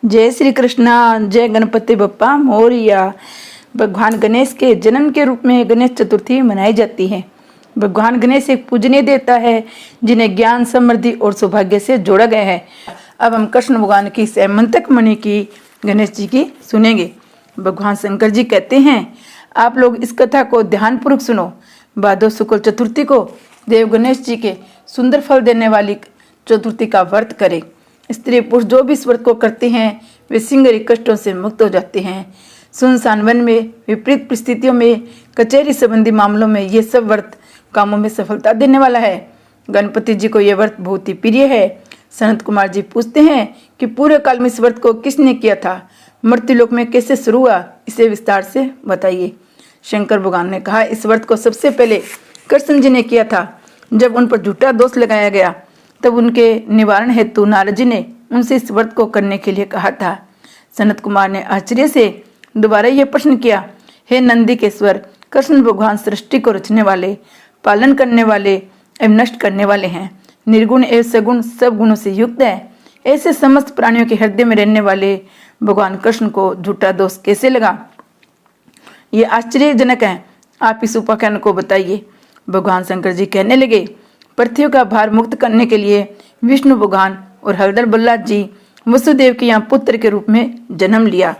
जय श्री कृष्णा। जय गणपति बप्पा मोरिया। भगवान गणेश के जन्म के रूप में गणेश चतुर्थी मनाई जाती है। भगवान गणेश एक पूजनीय देवता है जिन्हें ज्ञान, समृद्धि और सौभाग्य से जोड़ा गया है। अब हम कृष्ण भगवान की सैमंतक मणि की गणेश जी की सुनेंगे। भगवान शंकर जी कहते हैं, आप लोग इस कथा को ध्यानपूर्वक सुनो। भादो शुक्ल चतुर्थी को देव गणेश जी के सुंदर फल देने वाली चतुर्थी का व्रत करें। स्त्री पुरुष जो भी इस व्रत को करते हैं वे सिंगरी कष्टों से मुक्त हो जाते हैं। सुनसान वन में, विपरीत परिस्थितियों में, कचहरी संबंधी मामलों में ये सब व्रत कामों में सफलता देने वाला है। गणपति जी को यह व्रत बहुत ही प्रिय है। सनत कुमार जी पूछते हैं कि पूरे काल में इस व्रत को किसने किया था, मृत्युलोक में कैसे शुरू हुआ, इसे विस्तार से बताइए। शंकर भगवान ने कहा, इस व्रत को सबसे पहले कृष्ण जी ने किया था। जब उन पर झूठा दोष लगाया गया तब उनके निवारण हेतु नारद जी ने उनसे इस व्रत को करने के लिए कहा था। सनत कुमार ने आश्चर्य से दोबारा यह प्रश्न किया, हे नंदी के स्वर, कृष्ण भगवान सृष्टि को रचने वाले, पालन करने वाले एवं नष्ट करने वाले हैं। निर्गुण एवं सगुण सब गुणों से युक्त है। ऐसे समस्त प्राणियों के हृदय में रहने वाले भगवान कृष्ण को झूठा दोष कैसे लगा? ये आश्चर्यजनक है। आप इस उपाख्यान को बताइए। भगवान शंकर जी कहने लगे, पृथ्वी का भार मुक्त करने के लिए विष्णु भगवान और हरदल बल्लाद जी वसुदेव के यहाँ पुत्र के रूप में जन्म लिया।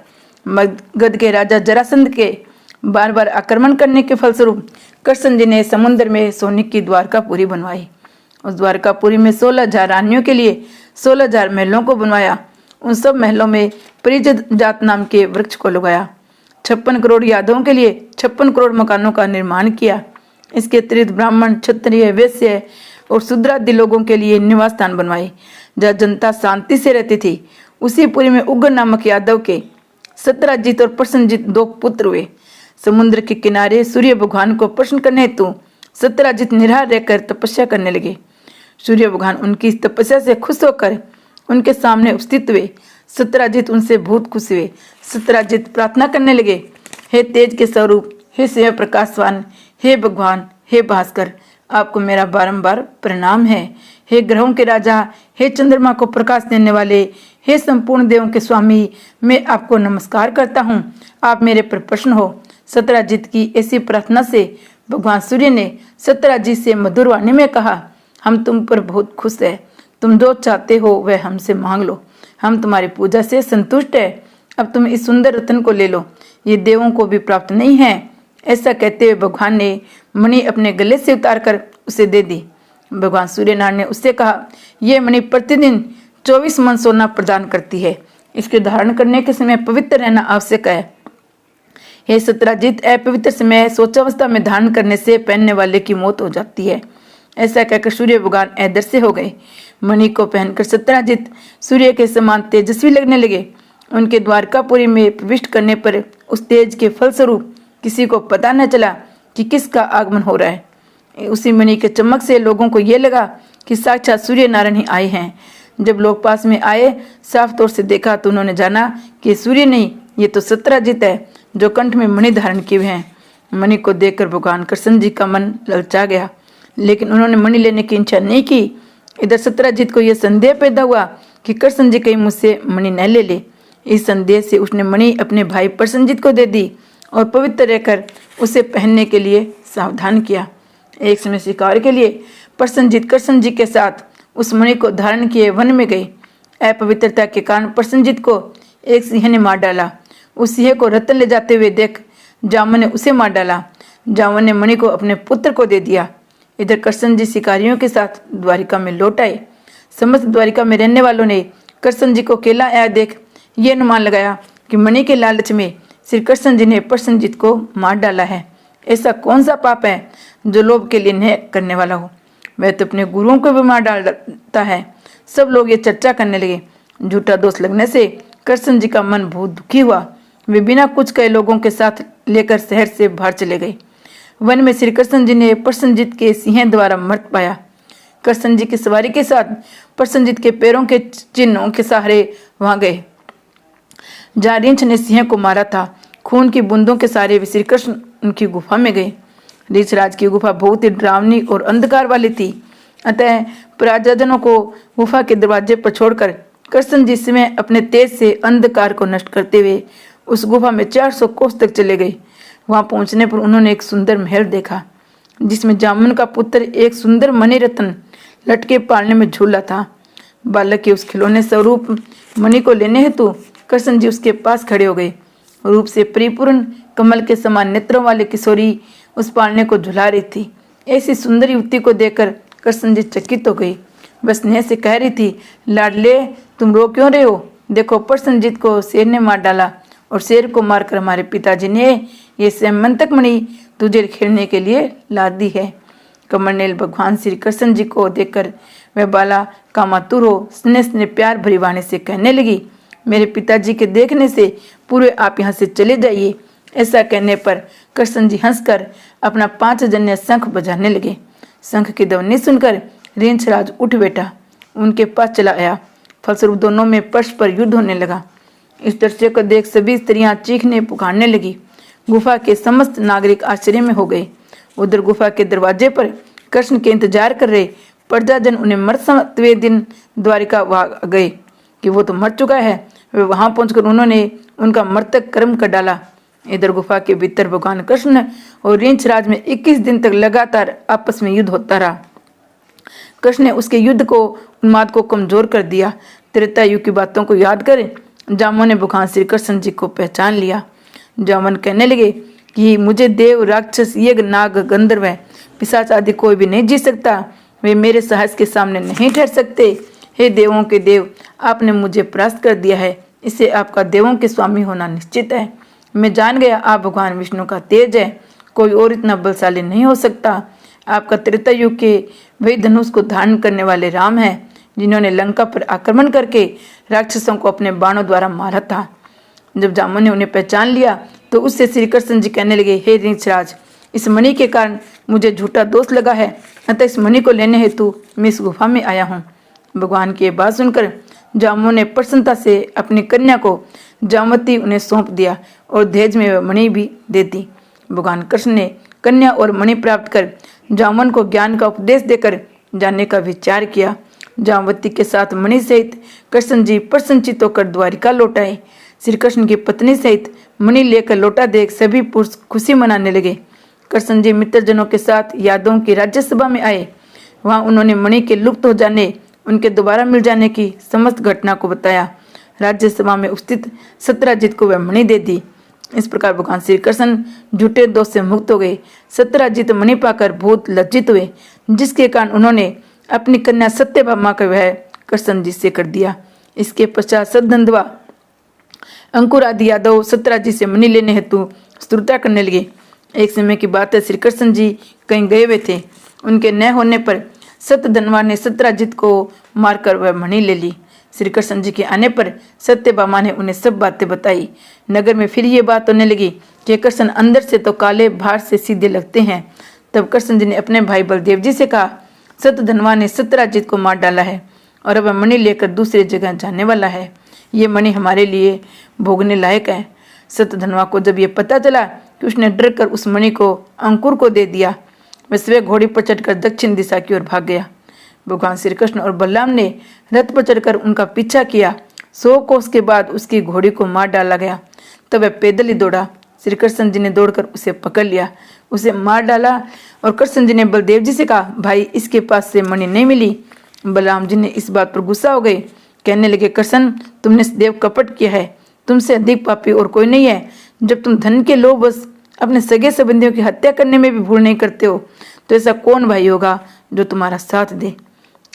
मगध के राजा जरासंध के बार बार आक्रमण करने के फलस्वरूप कृष्ण जी ने समुद्र में सोने की द्वारकापुरी बनवाई। उस द्वारकापुरी में 16,000 रानियों के लिए 16,000 महलों को बनवाया। उन सब महलों में परिजत जात नाम के वृक्ष को लगाया। 56 करोड़ यादवों के लिए 56 करोड़ मकानों का निर्माण किया। इसके अतिरिक्त ब्राह्मण, क्षत्रिय, वैश्य और शूद्रादि लोगों के लिए निवास स्थान बनवाए जहाँ जनता शांति से रहती थी। उसी पुरी में उग्र नामक यादव के सत्यराजीत और प्रसन्नजीत 2 पुत्र हुए। समुद्र के किनारे सूर्य भगवान को प्रसन्न करने हेतु सत्यराजीत निराहार रहकर तपस्या करने लगे। सूर्य भगवान उनकी इस तपस्या से खुश होकर उनके सामने उपस्थित हुए। सत्यराजीत उनसे बहुत खुश हुए। सत्यराजीत प्रार्थना करने लगे, हे तेज के स्वरूप, हे शिव प्रकाशवान, हे भगवान, हे भास्कर, आपको मेरा बारंबार प्रणाम है। हे ग्रहों के राजा, हे चंद्रमा को प्रकाश देने वाले, हे संपूर्ण देवों के स्वामी, मैं आपको नमस्कार करता हूँ। आप मेरे पर प्रसन्न हो। सत्यराजीत की ऐसी प्रार्थना से भगवान सूर्य ने सत्यराजीत से मधुर वाणी में कहा, हम तुम पर बहुत खुश है। तुम जो चाहते हो वह हमसे मांग लो। हम तुम्हारी पूजा से संतुष्ट है। अब तुम इस सुंदर रत्न को ले लो, ये देवों को भी प्राप्त नहीं है। ऐसा कहते हुए भगवान ने मणि अपने गले से उतारकर उसे दे दी। भगवान सूर्यनारायण ने उससे कहा, यह मणि प्रतिदिन 24 मन सोना प्रदान करती है। इसके धारण करने के समय पवित्र रहना आवश्यक है। हे सत्यराजीत, अपवित्र समय शौचावस्था में धारण करने से पहनने वाले की मौत हो जाती है। ऐसा कहकर सूर्य भगवान अदृश्य हो गए। मणि को पहनकर सत्यराजीत सूर्य के समान तेजस्वी लगने लगे। उनके द्वारकापुरी में प्रविष्ट करने पर उस तेज के फलस्वरूप किसी को पता न चला कि किसका आगमन हो रहा है। उसी मणि के चमक से लोगों को यह लगा कि साक्षात सूर्य नारायण ही आए हैं। जब लोग पास में आए, साफ तौर से देखा तो उन्होंने जाना कि सूर्य नहीं, ये तो सत्यराजीत है जो कंठ में मणि धारण किए हैं। मणि को देखकर भगवान कृष्ण जी का मन ललचा गया, लेकिन उन्होंने मणि लेने की इच्छा नहीं की। इधर सत्यराजीत को यह संदेह पैदा हुआ कि कृष्ण जी कहीं मुझसे मणि न ले ले। इस संदेह से उसने मणि अपने भाई प्रसन्नजीत को दे दी और पवित्र रहकर उसे पहनने के लिए सावधान किया। एक समय शिकार के लिए प्रसन्नजीत कृष्ण जी के साथ उस मणि को धारण किए वन में गए। अपवित्रता के कारण प्रसन्नजीत को एक सिंह ने मार डाला। उस सिंह को रतन ले जाते हुए देख जामन ने उसे मार डाला। जामन ने मणि को अपने पुत्र को दे दिया। इधर कृष्ण जी शिकारियों के साथ द्वारिका में लौट आए। समस्त द्वारिका में रहने वालों ने कृष्ण जी को अकेला आया देख ये अनुमान लगाया कि मणि के लालच में श्री कृष्ण जी ने प्रसन्नजीत को मार डाला है। ऐसा कौन सा पाप है जो लोभ के लिए न करने वाला हो? वह तो अपने गुरुओं को भी मार डालता है। सब लोग ये चर्चा करने लगे। झूठा दोष लगने से कृष्ण जी का मन बहुत दुखी हुआ। वे बिना कुछ कहे लोगों के साथ लेकर शहर से बाहर चले गए। वन में श्री कृष्ण जी ने प्रसन्नजीत के सिंह द्वारा मृत पाया। कृष्ण जी की सवारी के साथ प्रसन्नजीत के पैरों के चिन्हों के सहारे वहां गए जहाँ रींछ ने सिंह को मारा था। खून की बूंदों के सहारे वे श्री कृष्ण उनकी गुफा में गए। रीछराज की गुफा बहुत ही डरावनी और अंधकार वाली थी, अतः प्रजाजनों को गुफा के दरवाजे पर छोड़कर कृष्ण जी समय अपने तेज से अंधकार को नष्ट करते हुए उस गुफा में 400 कोस तक चले गए। वहां पहुंचने पर उन्होंने एक सुंदर महल देखा जिसमें जामुन का पुत्र एक सुंदर मणि रत्न लटके पालने में झूला था। बालक के उस खिलौने स्वरूप मणि को लेने हेतु कृष्ण जी उसके पास खड़े हो गए। रूप से परिपूर्ण कमल के समान नेत्रों वाली किशोरी उस पालने को झुला रही थी। ऐसी सुंदर युवती को देखकर कृष्ण जी चकित हो गई। वह स्नेह से कह रही थी, लाडले तुम रो क्यों रहे हो? देखो प्रसन्नजीत को शेर ने मार डाला और शेर को मारकर हमारे पिताजी ने ये सेमंतक मणि तुझे खेलने के लिए ला दी है। कमरनेल भगवान श्री कृष्ण जी को देखकर वह बाला कामातुर हो स्नेह प्यार भरी वाणी से कहने लगी, मेरे पिताजी के देखने से पूरे आप यहाँ से चले जाइए। ऐसा कहने पर कृष्ण जी हंसकर अपना 5 जन्य शंख बजाने लगे। शंख की ध्वनि सुनकर रींछराज उठ बैठा, उनके पास चला आया। फलस्वरूप दोनों में परस्पर युद्ध होने लगा। इस दृश्य को देख सभी स्त्रियां चीखने पुकारने लगी। गुफा के समस्त नागरिक आश्चर्य में हो गए। उधर गुफा के दरवाजे पर कृष्ण के इंतजार कर रहे प्रजाजन उन्हें मरते दिन द्वारिका भाग गए कि वो तो मर चुका है। वे वहां पहुंचकर उन्होंने उनका मृतक कर्म कर डाला। इधर गुफा के भीतर भगवान कृष्ण और रींछराज में 21 दिन तक लगातार आपस में युद्ध होता रहा। कृष्ण ने उसके युद्ध को उन्माद को कमजोर कर दिया। त्रेता युग की बातों को याद कर जामुन ने भगवान श्री कृष्ण जी को पहचान लिया। जामुन कहने लगे कि मुझे देव राक्षस यज्ञ नाग गंधर्व पिशाच आदि कोई भी नहीं जीत सकता। वे मेरे साहस के सामने नहीं ठहर सकते। हे देवों के देव, आपने मुझे परास्त कर दिया है, इससे आपका देवों के स्वामी होना निश्चित है। मैं जान गया आप भगवान विष्णु का तेज है, कोई और इतना बलशाली नहीं हो सकता। आपका त्रेता युग के वही धनुष को धारण करने वाले राम हैं जिन्होंने लंका पर आक्रमण करके राक्षसों को अपने बाणों द्वारा मारा था। जब जामुन ने उन्हें पहचान लिया तो उससे श्री कृष्ण जी कहने लगे, हे रींछराज, इस मणि के कारण मुझे झूठा दोष लगा है, अतः इस मणि को लेने हेतु मैं इस गुफा में आया हूँ। भगवान की बात सुनकर जामुन ने प्रसन्नता से अपनी कन्या को जामवती उन्हें सौंप दिया और दहेज में वह मणि भी दे दी। भगवान कृष्ण ने कन्या और मणि प्राप्त कर जामुन को ज्ञान का उपदेश देकर जाने का विचार किया। जामवती के साथ मणि सहित कृष्ण जी प्रसन्नचित होकर द्वारिका लौट आए। श्री कृष्ण की पत्नी सहित मणि लेकर लौटा देख सभी पुरुष खुशी मनाने लगे। कृष्ण जी मित्रजनों के साथ यादवों की राज्यसभा में आए। वहां उन्होंने मणि के लुप्त हो जाने, उनके दोबारा मिल जाने की समस्त घटना को बताया। राज्यसभा में उपस्थित सत्यराजित को वह मणि दे दी। इस प्रकार भगवान श्री कृष्ण झूठे दोष से मुक्त हो गए। सत्यराजित मणि पाकर बहुत लज्जित हुए, जिसके कारण उन्होंने अपनी कन्या सत्यभामा का विवाह कृष्ण जी से कर दिया। इसके पश्चात सदनंदवा अंकुर आदि यादव सत्यराजित से मणि लेने हेतु स्तुता करने लगे। एक समय की बात है, श्री कृष्ण जी कहीं गए हुए थे। उनके न होने पर सत्यधनवा ने सत्यराजित को मारकर वह मणि ले ली। श्री कृष्ण जी के आने पर सत्यभामा ने उन्हें सब बातें बताई। नगर में फिर ये बात होने लगी कि कृष्ण अंदर से तो काले, बाहर से सीधे लगते हैं। तब कृष्ण जी ने अपने भाई बलदेव जी से कहा, सत्यधनवा ने सत्यराजित को मार डाला है और अब मणि लेकर दूसरी जगह जाने वाला है। ये मणि हमारे लिए भोगने लायक है। सत्यधनवा को जब ये पता चला कि उसने डर कर उस मणि को अंकुर को दे दिया, वह स्वयं घोड़ी पर चढ़कर दक्षिण दिशा की ओर भाग गया। भगवान श्री कृष्ण और बलराम ने रथ पर चढ़कर उनका पीछा किया। 100 कोस के बाद उसकी घोड़ी को मार डाला गया। तब वह पैदल ही दौड़ा। श्री कृष्ण जी ने दौड़कर उसे पकड़ लिया, उसे मार डाला और कृष्ण जी ने बलदेव जी से कहा, भाई इसके पास से मणि नहीं मिली। बलराम जी ने इस बात पर गुस्सा हो गए, कहने लगे, कृष्ण तुमने देव कपट किया है, तुमसे अधिक पापी और कोई नहीं है। जब तुम धन के लोभ बस अपने सगे संबंधियों की हत्या करने में भी भूल नहीं करते हो, तो ऐसा कौन भाई होगा जो तुम्हारा साथ दे।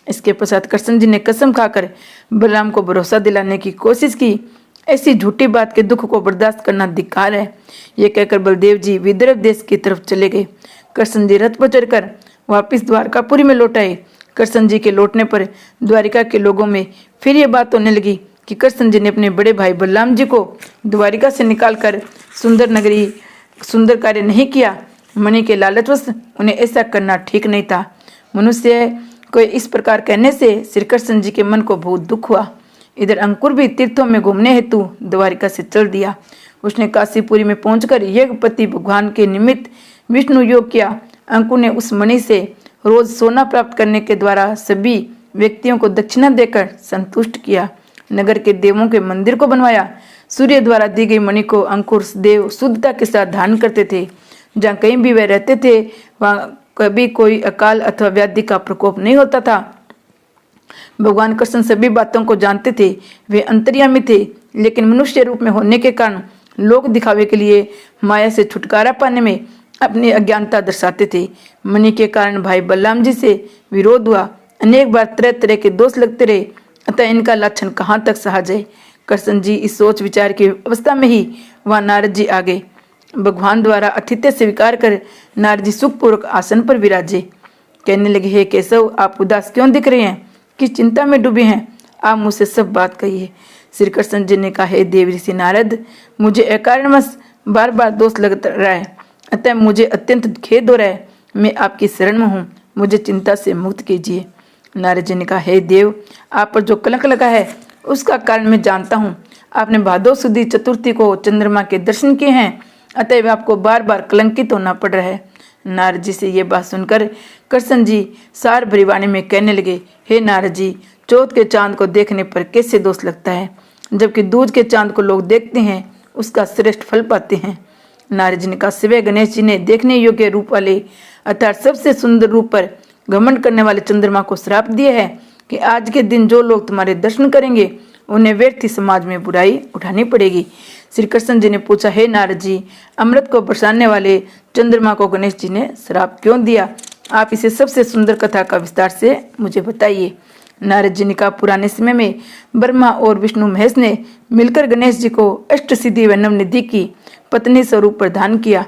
इसके पश्चात कृष्ण जी ने कसम खाकर बलराम को भरोसा दिलाने की कोशिश की। ऐसी झूठी बात के दुख को बर्दाश्त करना धिक्कार है। ये कहकर बलदेव जी विदर्भ देश की तरफ चले गए। कृष्ण जी रथ पर चढ़कर वापिस द्वारकापुरी में लौट आए। कृष्ण जी के लौटने पर द्वारिका के लोगों में फिर ये बात होने लगी कि कृष्ण जी ने अपने बड़े भाई बलराम जी को द्वारिका से निकालकर सुंदर कार्य नहीं किया। मणि के लालचवश उन्हें ऐसा करना ठीक नहीं था। मनुष्य को इस प्रकार कहने से श्री कृष्ण जी के मन को बहुत दुख हुआ। इधर अंकुर भी तीर्थों में घूमने हेतु द्वारिका से चल दिया। उसने काशीपुरी में पहुंचकर यज्ञपति भगवान के निमित्त विष्णु योग किया। अंकुर ने उस मणि से रोज सोना प्राप्त करने के द्वारा सभी व्यक्तियों को दक्षिणा देकर संतुष्ट किया। नगर के देवों के मंदिर को बनवाया। सूर्य द्वारा दी गई मणि को अंकुर देव शुद्धता के साथ धारण करते थे। जहाँ कहीं भी वे रहते थे वहाँ कभी कोई अकाल अथवा व्याधि का प्रकोप नहीं होता था। भगवान कृष्ण सभी बातों को जानते थे। वे अंतर्यामी थे, लेकिन मनुष्य रूप में होने के कारण लोक दिखावे के लिए माया से छुटकारा पाने में अपनी अज्ञानता दर्शाते थे। मणि के कारण भाई बलराम जी से विरोध हुआ। अनेक बार तरह तरह के दोष लगते रहे, अतः इनका लाछन कहाँ तक सहा जाए। कृष्ण जी इस सोच विचार की अवस्था में ही वहाँ नारद जी आ गए। भगवान द्वारा आतिथ्य स्वीकार कर नारद जी सुखपूर्वक आसन पर विराजे। कहने लगे, हे केशव, आप उदास क्यों दिख रहे हैं? किस चिंता में डूबे हैं? आप मुझसे सब बात कहिए। श्री कृष्ण जी ने कहा, हे देव ऋषि नारद, मुझे अकारणवश बार बार दोष लग रहा है, अतः मुझे अत्यंत खेद हो रहा है। मैं आपकी शरण में हूँ, मुझे चिंता से मुक्त कीजिए। नारद जी ने कहा, हे देव, आप पर जो कलंक लगा है उसका कारण मैं जानता हूँ। आपने भादो सुदी चतुर्थी को चंद्रमा के दर्शन किए हैं, अतएव आपको बार बार कलंकित होना पड़ रहा है। नारद जी से ये बात सुनकर कृष्ण जी सार भरी वाणी में कहने लगे, हे नारद जी, चौथ के चांद को देखने पर कैसे दोष लगता है, जबकि दूज के चांद को लोग देखते हैं उसका श्रेष्ठ फल पाते हैं। नारद जी ने कहा, शिव गणेश जी ने देखने योग्य रूप वाले अर्थात सबसे सुंदर रूप पर घमंड करने वाले चंद्रमा को श्राप दिया है कि आज के दिन जो लोग तुम्हारे दर्शन करेंगे उन्हें व्यर्थ समाज में बुराई उठानी पड़ेगी। श्री कृष्ण जी ने पूछा, हे नारद जी, अमृत को बरसाने वाले चंद्रमा को गणेश जी ने श्राप क्यों दिया? आप इसे सबसे सुंदर कथा का विस्तार से मुझे बताइए। नारद जी ने कहा, पुराने समय में ब्रह्मा और विष्णु महेश ने मिलकर गणेश जी को अष्ट सिद्धि व नवनिधि की पत्नी स्वरूप प्रदान किया।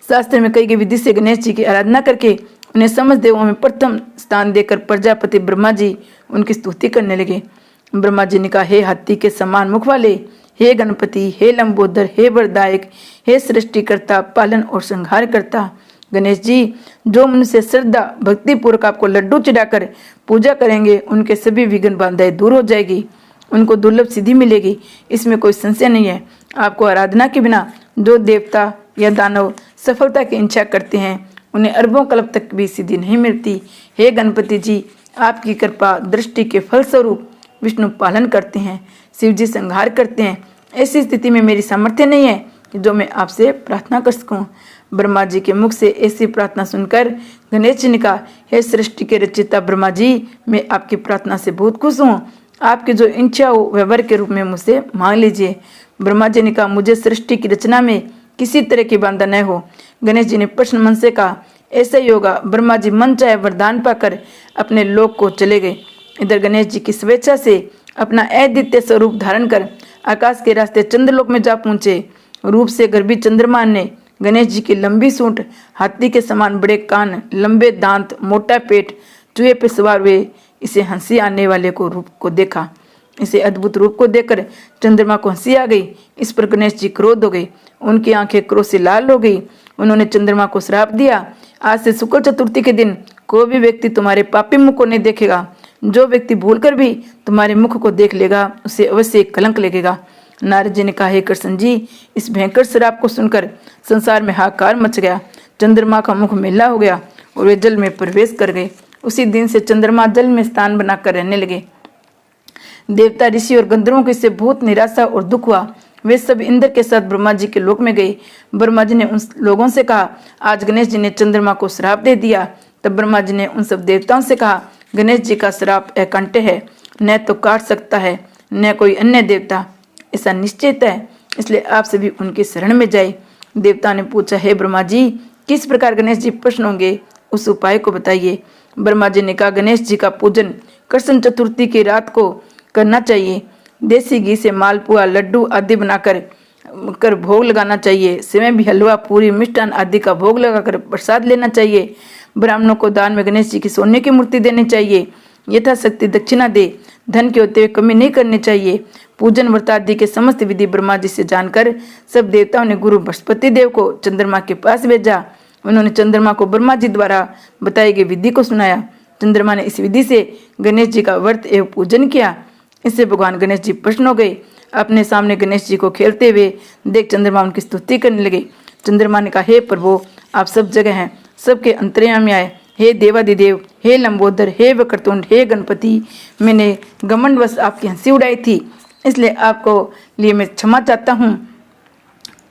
शास्त्र में कई गई विधि से गणेश जी की आराधना करके उन्हें समस्त देवों में प्रथम स्थान देकर प्रजापति ब्रह्मा जी उनकी स्तुति करने लगे। ब्रह्मा जी ने कहा, हे हाथी के समान मुख वाले, हे गणपति, हे लंबोदर, हे वरदायक, हे सृष्टिकर्ता, पालन और संहार करता गणेश जी, जो मनुष्य श्रद्धा भक्ति पूर्वक आपको लड्डू चढ़ाकर पूजा करेंगे उनके सभी विघ्न बाधाएं दूर हो जाएगी, उनको दुर्लभ सिद्धि मिलेगी, इसमें कोई संशय नहीं है। आपको आराधना के बिना जो देवता या दानव सफलता की इच्छा करते हैं उन्हें अरबों कल्प तक भी सिद्धि नहीं मिलती। हे गणपति जी, आपकी कृपा दृष्टि के फलस्वरूप विष्णु पालन करते हैं, शिव जी संहार करते हैं। ऐसी स्थिति में मेरी सामर्थ्य नहीं है कि जो मैं आपसे प्रार्थना कर सकूं। ब्रह्मा जी के मुख से ऐसी प्रार्थना सुनकर गणेश जी ने कहा, हे सृष्टि के रचयिता ब्रह्मा जी, मैं आपकी प्रार्थना से बहुत खुश हूँ। आपकी जो इच्छा हो वह वर के रूप में मुझसे मांग लीजिए। ब्रह्मा जी ने कहा, मुझे सृष्टि की रचना में किसी तरह की बाधा न हो। गणेश जी ने प्रश्न मन से कहा, ऐसा ही होगा। ब्रह्मा जी मन चाहे वरदान पाकर अपने लोक को चले गए। इधर गणेश जी की स्वेच्छा से अपना अद्वितीय स्वरूप धारण कर आकाश के रास्ते चंद्रलोक में जा पहुंचे। रूप से गर्भी चंद्रमा ने गणेश जी की लंबी सूंड, हाथी के समान बड़े कान, लंबे दांत, मोटा पेट, चूहे पे सवार हुए इसे हंसी आने वाले को रूप को देखा। इसे अद्भुत रूप को देखकर चंद्रमा को हंसी आ गई। इस पर गणेश जी क्रोध हो गए, उनकी आंखें क्रोध से लाल हो गई। उन्होंने चंद्रमा को श्राप दिया, आज से शुक्ल चतुर्थी के दिन कोई भी व्यक्ति तुम्हारे पापी मुख को नहीं देखेगा। जो व्यक्ति भूलकर भी तुम्हारे मुख को देख लेगा उसे अवश्य कलंक लगेगा। नारद जी ने कहा, हे कृष्ण जी, इस भयंकर श्राप को सुनकर संसार में हाहाकार मच गया। चंद्रमा का मुख मेला हो गया और वे जल में प्रवेश कर गए। उसी दिन से चंद्रमा जल में स्थान बनाकर रहने लगे। देवता, ऋषि और गंधर्वों को इससे बहुत निराशा और दुख हुआ। वे सब इंद्र के साथ ब्रह्मा जी के लोक में गए। ब्रह्मा जी ने उन लोगों से कहा, आज गणेश जी ने चंद्रमा को श्राप दे दिया। तब ब्रह्मा जी ने उन सब देवताओं से कहा, गणेश जी का श्राप अकंठ्य है, न तो काट सकता है न कोई अन्य देवता, ऐसा निश्चित है, इसलिए आप सभी उनकी शरण में जाए। देवता ने पूछा, हे ब्रह्मा जी, किस प्रकार गणेश जी प्रसन्न होंगे, उस उपाय को बताइए। ब्रह्मा जी ने कहा, गणेश जी का पूजन कृष्ण चतुर्थी की रात को करना चाहिए। देसी घी से मालपुआ, लड्डू आदि बनाकर भोग लगाना चाहिए। सेवई भी, हलवा, पूरी, मिष्ठान आदि का भोग लगाकर प्रसाद लेना चाहिए। ब्राह्मणों को दान में गणेश जी की सोने की मूर्ति देनी चाहिए। यथाशक्ति दक्षिणा दे, धन के होते हुए कमी नहीं करनी चाहिए। पूजन व्रत आदि के समस्त विधि ब्रह्मा जी से जानकर सब देवताओं ने गुरु बृहस्पति देव को चंद्रमा के पास भेजा। उन्होंने चंद्रमा को ब्रह्मा जी द्वारा बताई गई विधि को सुनाया। चंद्रमा ने इस विधि से गणेश जी का व्रत एवं पूजन किया। इससे भगवान गणेश जी प्रसन्न हो गए। अपने सामने गणेश जी को खेलते हुए देख चंद्रमा उनकी स्तुति करने लगे। चंद्रमा ने कहा, हे प्रभु, आप सब जगह हैं, सबके अंतर्यामी आए। हे देवादिदेव, हे लंबोदर, हे वक्रतुंड, हे गणपति, मैंने घमंडवश आपकी हंसी उड़ाई थी, इसलिए आपको लिए मैं क्षमा चाहता हूँ।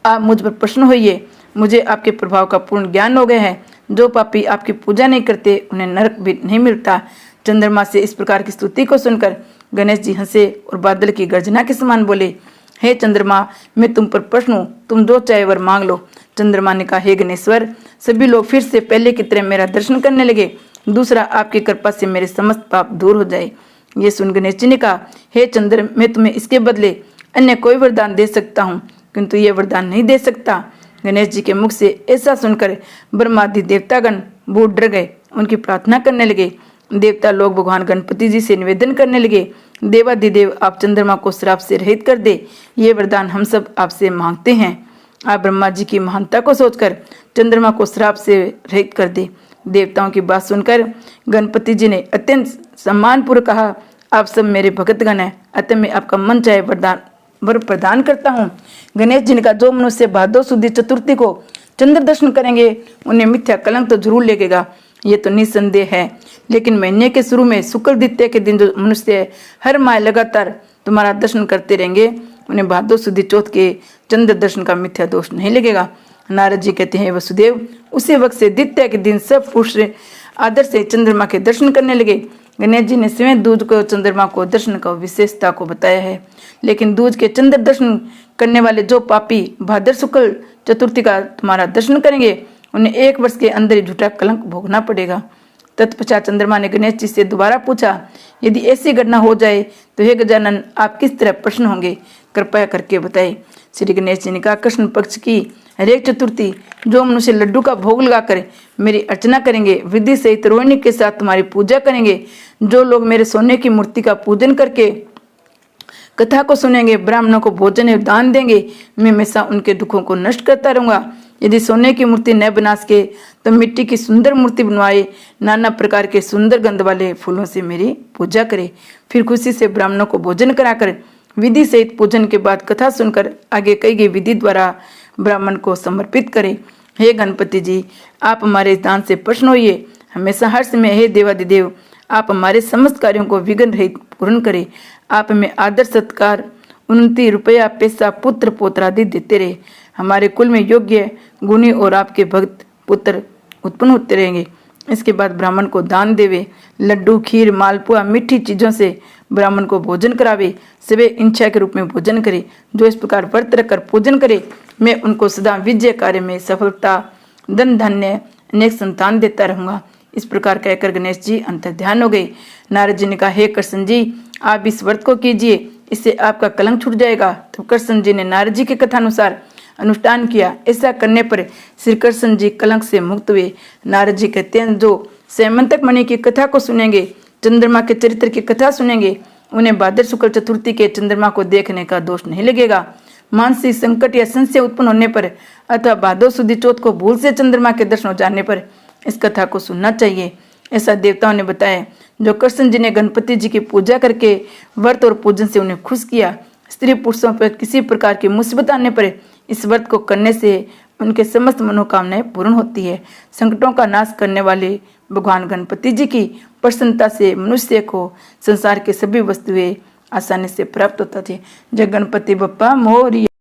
आप मुझ पर प्रसन्न होइए। मुझे आपके प्रभाव का पूर्ण ज्ञान हो गया है। जो पापी आपकी पूजा नहीं करते उन्हें नरक भी नहीं मिलता। चंद्रमा से इस प्रकार की स्तुति को सुनकर गणेश जी हंसे और बादल की गर्जना के समान बोले, हे चंद्रमा, मैं तुम पर प्रसन्न हूँ, तुम जो चाहे वर मांग लो। चंद्रमा ने कहा, हे गणेश्वर, सभी लोग फिर से पहले की तरह मेरा दर्शन करने लगे। दूसरा, आपकी कृपा से मेरे समस्त पाप दूर हो जाए। ये सुन गणेश जी ने कहा, हे चंद्र, मैं तुम्हें इसके बदले अन्य कोई वरदान दे सकता हूँ, किंतु ये वरदान नहीं दे सकता। गणेश जी के मुख से ऐसा सुनकर ब्रह्मादि देवतागण बहुत डर गए, उनकी प्रार्थना करने लगे। देवता लोग भगवान गणपति जी से निवेदन करने लगे, देवादिदेव, आप चंद्रमा को श्राप से रहित कर दे, ये वरदान हम सब आपसे मांगते हैं। आप ब्रह्मा जी की महानता को सोचकर चंद्रमा को श्राप से रहित कर दे। देवताओं की बात सुनकर गणपति जी ने अत्यंत सम्मानपूर्वक कहा, आप सब मेरे भक्तगण हैं, अतः मैं आपका मन चाहे वर प्रदान करता हूँ। गणेश जी ने कहा, जो मनुष्य भादो सुदी चतुर्थी को चंद्र दर्शन करेंगे उन्हें मिथ्या कलंक तो जरूर लगेगा, ये तो निसंदेह है। लेकिन महीने के शुरू में शुक्ल द्वितीया के दिन जो मनुष्य हर माह लगातार तुम्हारा दर्शन करते रहेंगे उन्हें भादो सुदी चौथ के चंद्र दर्शन का मिथ्या दोष नहीं लगेगा। नारद जी कहते हैं, वसुदेव, उसी वक्त से द्वितीया के दिन सब पुरुष आदर से चंद्रमा के दर्शन करने लगे। गणेश जी ने स्वयं दूज को चंद्रमा को दर्शन का विशेषता को बताया है। लेकिन दूज के चंद्र दर्शन करने वाले जो पापी भाद्र शुक्ल चतुर्थी का तुम्हारा दर्शन करेंगे उन्हें 1 वर्ष के अंदर ही झूठा कलंक भोगना पड़ेगा। तत्पश्चात चंद्रमा ने गणेश जी से दोबारा पूछा, यदि ऐसी घटना हो जाए तो हे गजानन, आप किस तरह प्रश्न होंगे, कृपया करके बताए। श्री गणेश जी ने कहा, कृष्ण पक्ष की हरेक चतुर्थी जो मनुष्य लड्डू का भोग लगाकर मेरी अर्चना करेंगे, विधि सहित रोहिणी के साथ तुम्हारी पूजा करेंगे, जो लोग मेरे सोने की मूर्ति का पूजन करके कथा को सुनेंगे, ब्राह्मणों को भोजन एवं दान देंगे, मैं हमेशा उनके दुखों को नष्ट करता रहूंगा। यदि सोने की मूर्ति न बना सके तो मिट्टी की सुंदर मूर्ति बनवाए, नाना प्रकार के सुंदर गंध वाले फूलों से मेरी पूजा करे, फिर खुशी से ब्राह्मणों को भोजन कराकर विधि सहित पूजन के बाद कथा सुनकर आगे कही गई विधि द्वारा ब्राह्मण को समर्पित करे। हे गणपति जी, आप हमारे इस दान से प्रसन्न होइए। हमेशा हर्ष में, हे देवादिदेव, आप हमारे समस्त कार्यों को विघ्न रहित पूर्ण करें। आप हमें आदर सत्कार, उन्नति, रुपया, पैसा, पुत्र पौत्र आदि देते रहे। हमारे कुल में योग्य, गुणी और आपके भक्त पुत्र उत्पन्न होते रहेंगे। इसके बाद ब्राह्मण को दान देवे, लड्डू, खीर, मालपुआ, मीठी चीजों से ब्राह्मण को भोजन करावे, सवे इच्छा के रूप में भोजन करे। जो इस प्रकार व्रत रखकर पूजन करे, मैं उनको सदा विजय कार्य में सफलता, धन धान्य, अनेक संतान देता रहूंगा। इस प्रकार कहकर गणेश जी अंतर ध्यान हो गए। नारद जी ने कहा, हे कृष्ण जी, आप इस व्रत को कीजिए, इससे आपका कलंक छूट जाएगा। तो कृष्ण जी ने नारद जी के कथानुसार अनुष्ठान किया। ऐसा करने पर श्री कृष्ण जी कलंक से मुक्त हुए। नारद जी कहते हैं, जो सैमंतक मणि की कथा को सुनेंगे, चंद्रमा के चरित्र की कथा सुनेंगे, उन्हें भाद्र शुक्ल चतुर्थी के चंद्रमा को देखने का दोष नहीं लगेगा। मानसिक संकट या संशय उत्पन्न होने पर अथवा भादो सुदी चौथ को भूल से चंद्रमा के दर्शन हो जाने पर इस कथा को सुनना चाहिए, ऐसा देवताओं ने बताया। जो कृष्ण जी ने गणपति जी की पूजा करके व्रत और पूजन से उन्हें खुश किया। स्त्री पुरुषों पर किसी प्रकार की मुसीबत आने पर इस व्रत को करने से उनके समस्त मनोकामनाएं पूर्ण होती है। संकटों का नाश करने वाले भगवान गणपति जी की प्रसन्नता से मनुष्य को संसार के सभी वस्तुएं आसानी से प्राप्त होता थे। जय गणपति बप्पा मोरिया।